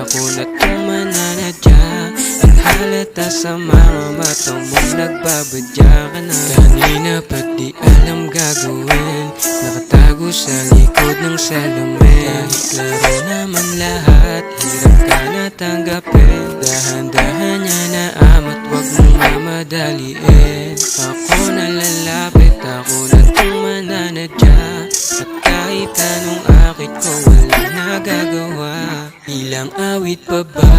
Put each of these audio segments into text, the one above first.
Ako na tong mananadya at halata sa mga mata mong nagbabadya ka na. Kanina pa di alam gagawin, nakatago sa likod ng salamin. Kahit klaro naman lahat, hirap ka na tanggapin. Dahan-dahan niya na ama't wag mong mamadaliin. Ako na lalapit, ako na tong mananadya at kahit anong akit ko walang nagagawa. Ilang awit pa ba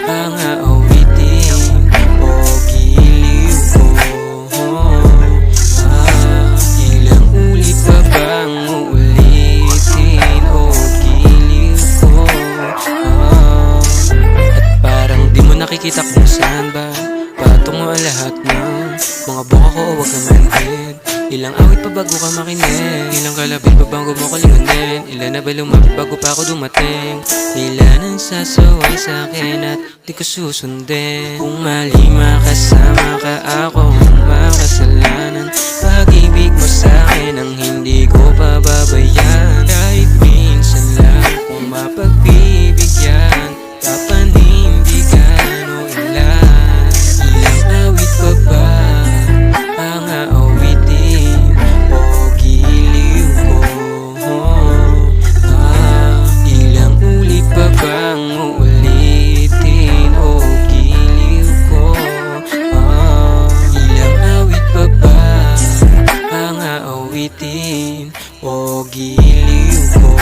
ang aawitin o giliw ko? Ilang ulit pa bang uulitin o giliw ko? At parang di mo nakikita kung saan ba patungo ang lahat ng mga buka ko o wag na manhid. Ilang awit pa bago ka makinig, ilang kalapit pa bang gumukulinganin, ilan na ba lumapit bago pa ako dumating, ilan ang sasaway sa'kin at di ko susundin. Kung mali makasama ka ako makasalanan, pag-ibig mo sa'kin ang hindi ko pababayaan. Kahit minsan lang kung mapagbibigyan, papanindigan o ilan. Ilang awit pa ba ang aawitin o giliw ko? Ilang ulit pa bang uulitin o giliw ko? Ilang awit pa ba ang aawitin o giliw ko?